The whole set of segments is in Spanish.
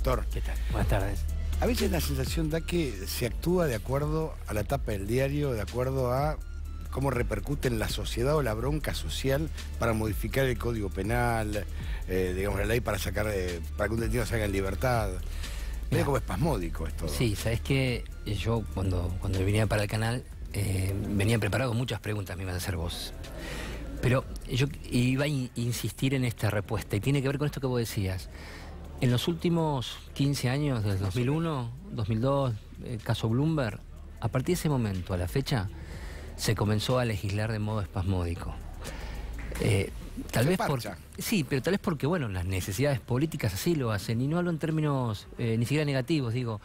doctor. ¿Qué tal? Buenas tardes. A veces la sensación da que se actúa de acuerdo a la tapa del diario, de acuerdo a cómo repercute en la sociedad o la bronca social para modificar el Código Penal, digamos, la ley para sacar, para que un detenido salga en libertad. Es como espasmódico esto. Sí, sabes que yo cuando venía para el canal venía preparado con muchas preguntas me ibas a hacer vos. Pero yo iba a insistir en esta respuesta y tiene que ver con esto que vos decías. En los últimos 15 años, desde 2001, 2002, caso Bloomberg, a partir de ese momento, a la fecha, se comenzó a legislar de modo espasmódico. Tal vez sí, pero tal vez porque, bueno, las necesidades políticas así lo hacen, y no hablo en términos ni siquiera negativos, digo,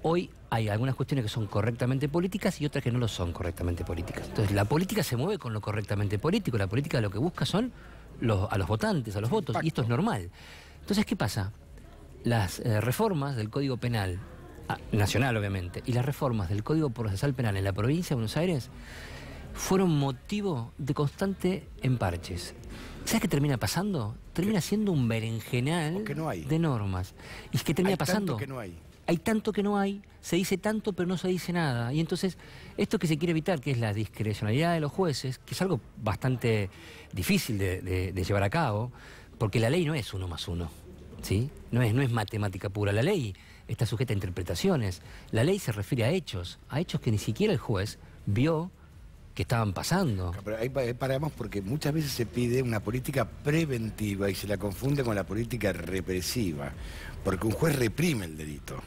hoy hay algunas cuestiones que son correctamente políticas y otras que no lo son correctamente políticas. Entonces, la política se mueve con lo correctamente político, la política lo que busca son a los votantes, a los votos, y esto es normal. Entonces, ¿qué pasa? Las reformas del Código Penal, nacional obviamente, y las reformas del Código Procesal Penal en la provincia de Buenos Aires fueron motivo de constante emparches. ¿Sabes qué termina pasando? Termina siendo un berenjenal de normas. ¿Y qué termina pasando? Tanto que no hay. Hay tanto que no hay, se dice tanto pero no se dice nada. Y entonces, esto que se quiere evitar, que es la discrecionalidad de los jueces, que es algo bastante difícil de llevar a cabo, porque la ley no es 1 más 1. ¿Sí? No es matemática pura. La ley está sujeta a interpretaciones. La ley se refiere a hechos que ni siquiera el juez vio que estaban pasando. Pero ahí paramos porque muchas veces se pide una política preventiva y se la confunde con la política represiva, porque un juez reprime el delito.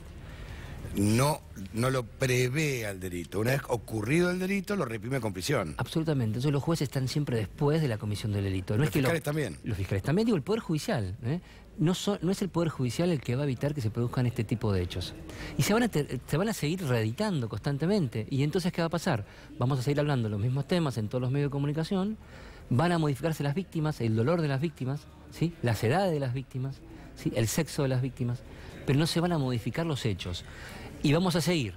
No lo prevé al delito. Una vez ocurrido el delito, lo reprime con prisión. Absolutamente. Entonces los jueces están siempre después de la comisión del delito. Los fiscales también. Los fiscales también, digo, el Poder Judicial. No es el Poder Judicial el que va a evitar que se produzcan este tipo de hechos. Y se van a seguir reeditando constantemente. Y entonces, ¿qué va a pasar? Vamos a seguir hablando de los mismos temas en todos los medios de comunicación. Van a modificarse las víctimas, el dolor de las víctimas, ¿sí? Las edades de las víctimas, ¿sí? El sexo de las víctimas. Pero no se van a modificar los hechos. Y vamos a seguir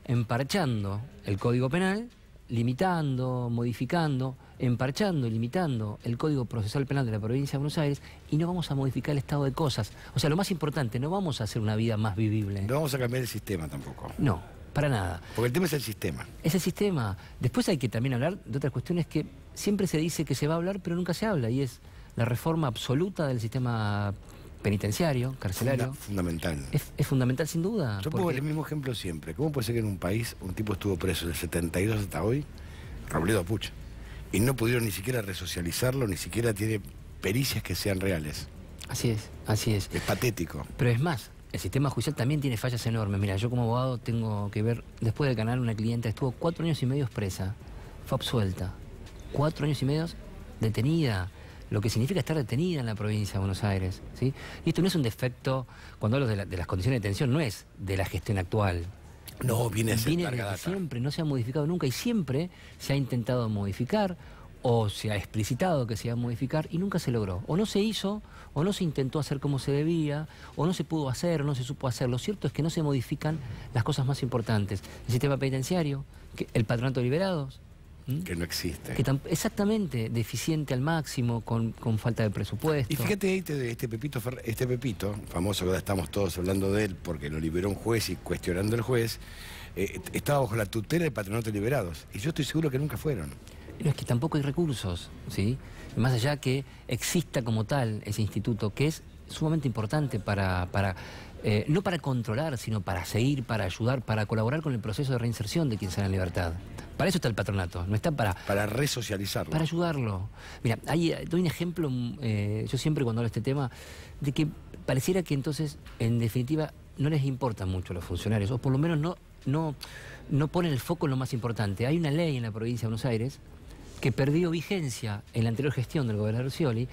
emparchando el Código Penal, limitando, modificando, emparchando y limitando el Código Procesal Penal de la provincia de Buenos Aires, y no vamos a modificar el estado de cosas. O sea, lo más importante, no vamos a hacer una vida más vivible. No vamos a cambiar el sistema tampoco. No, para nada. Porque el tema es el sistema. Es el sistema. Después hay que también hablar de otras cuestiones que siempre se dice que se va a hablar, pero nunca se habla, y es la reforma absoluta del sistema penitenciario, carcelario. Fundamental. Es fundamental sin duda. Yo pongo el mismo ejemplo siempre. ¿Cómo puede ser que en un país un tipo estuvo preso del 72 hasta hoy, Robledo Puch, y no pudieron ni siquiera resocializarlo, ni siquiera tiene pericias que sean reales? Así es, así es. Es patético. Pero es más, el sistema judicial también tiene fallas enormes. Mira, yo como abogado tengo que ver, después del canal, una clienta estuvo 4 años y medio presa, fue absuelta. 4 años y medio detenida. Lo que significa estar detenida en la provincia de Buenos Aires, ¿sí? Y esto no es un defecto, cuando hablo de las condiciones de detención, no es de la gestión actual. No, viene desde siempre, no se ha modificado nunca, y siempre se ha intentado modificar, o se ha explicitado que se iba a modificar, y nunca se logró. O no se hizo, o no se intentó hacer como se debía, o no se pudo hacer, o no se supo hacer. Lo cierto es que no se modifican las cosas más importantes. El sistema penitenciario, el patronato de liberados, que no existe. Exactamente, deficiente al máximo, con falta de presupuesto. Y fíjate ahí este Pepito, famoso, que ahora estamos todos hablando de él porque lo liberó un juez y cuestionando al juez, estaba bajo la tutela del patronato de liberados. Y yo estoy seguro que nunca fueron. Pero es que tampoco hay recursos, ¿sí? Más allá que exista como tal ese instituto, que es sumamente importante no para controlar, sino para seguir, para ayudar, para colaborar con el proceso de reinserción de quien sale en libertad. Para eso está el patronato, no está para resocializarlo. Para ayudarlo. Mira, doy un ejemplo, yo siempre cuando hablo de este tema, de que pareciera que entonces, en definitiva, no les importa mucho a los funcionarios, o por lo menos no ponen el foco en lo más importante. Hay una ley en la provincia de Buenos Aires que perdió vigencia en la anterior gestión del gobernador Scioli,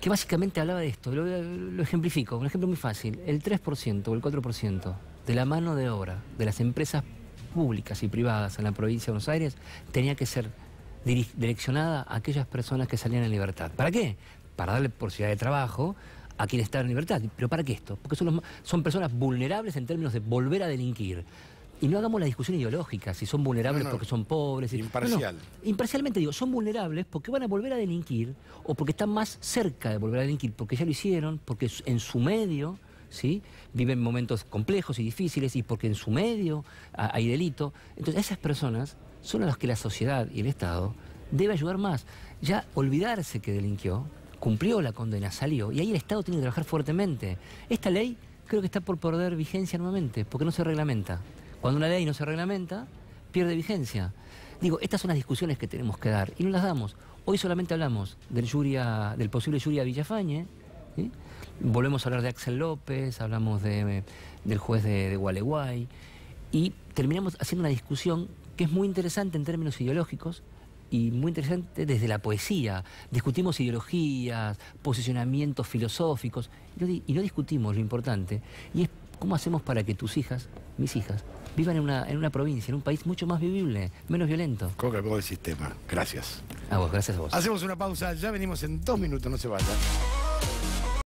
que básicamente hablaba de esto. Lo ejemplifico, un ejemplo muy fácil. El 3% o el 4% de la mano de obra de las empresas públicas y privadas en la provincia de Buenos Aires tenía que ser direccionada a aquellas personas que salían en libertad. ¿Para qué? Para darle posibilidad de trabajo a quienes están en libertad. ¿Pero para qué esto? Porque son personas vulnerables en términos de volver a delinquir. Y no hagamos la discusión ideológica, si son vulnerables porque son pobres. Imparcial. No. Imparcialmente digo, son vulnerables porque van a volver a delinquir o porque están más cerca de volver a delinquir, porque ya lo hicieron, porque en su medio, ¿sí? Viven momentos complejos y difíciles y porque en su medio hay delito. Entonces esas personas son a las que la sociedad y el Estado debe ayudar más. Ya olvidarse que delinquió, cumplió la condena, salió, y ahí el Estado tiene que trabajar fuertemente. Esta ley creo que está por perder vigencia nuevamente, porque no se reglamenta. Cuando una ley no se reglamenta, pierde vigencia. Digo, estas son las discusiones que tenemos que dar, y no las damos. Hoy solamente hablamos del posible Yuria Villafañe, ¿sí? Volvemos a hablar de Axel López, hablamos del juez de Gualeguay, y terminamos haciendo una discusión que es muy interesante en términos ideológicos, y muy interesante desde la poesía. Discutimos ideologías, posicionamientos filosóficos, y no discutimos lo importante, y es cómo hacemos para que tus hijas, mis hijas, vivan en una provincia, en un país mucho más vivible, menos violento. ¿Cómo cambió el sistema? Gracias. A vos, gracias a vos. Hacemos una pausa, ya venimos en 2 minutos, no se vayan.